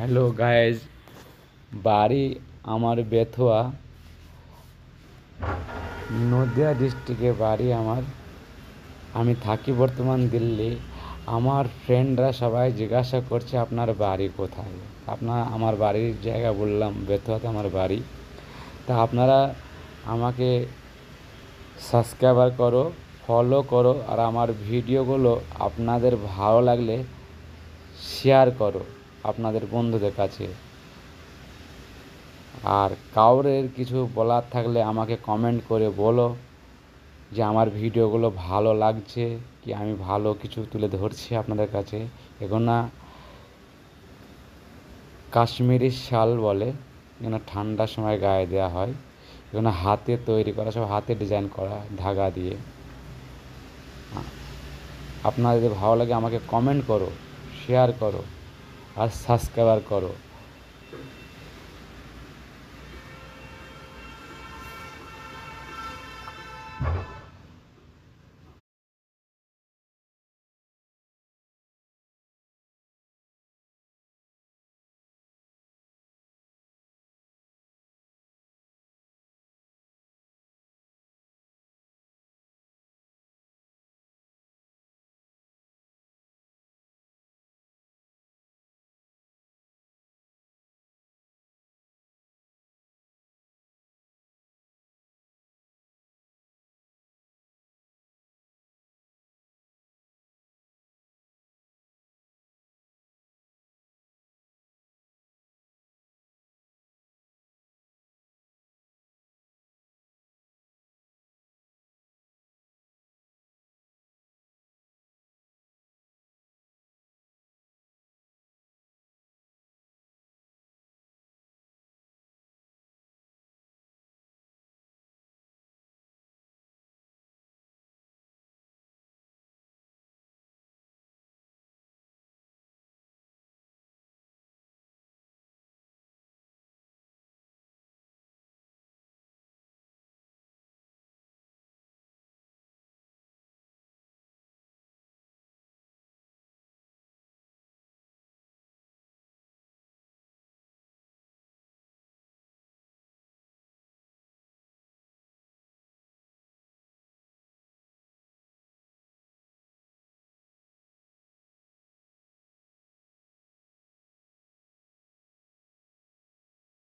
Hello guys, বাড়ি আমার বেথুয়া, নদিয়া ডিস্ট্রিক্টে বাড়ি আমার। আমি থাকি বর্তমান দিল্লি। আমার ফ্রেন্ডরা সবাই জিজ্ঞাসা করছে আপনার বাড়ি কোথায়। আমার বাড়ির জায়গা বললাম বেথুয়াতে আমার বাড়ি। তা আপনারা আমাকে সাবস্ক্রাইবার করো, ফলো করো, আর আমার ভিডিওগুলো আপনাদের ভালো লাগলে শেয়ার করো আপনাদের বন্ধুদের কাছে। আর কাউরের কিছু বলার থাকলে আমাকে কমেন্ট করে বলো যে আমার ভিডিওগুলো ভালো লাগছে কি, আমি ভালো কিছু তুলে ধরছি আপনাদের কাছে। এগুলো কাশ্মীরি শাল বলে, এগুলো ঠান্ডার সময় গায়ে দেওয়া হয়। এগুলো হাতে তৈরি করা, সব হাতে ডিজাইন করা ধাগা দিয়ে। আপনার যদি ভালো লাগে আমাকে কমেন্ট করো, শেয়ার করো আর সাবস্ক্রাইবার করো।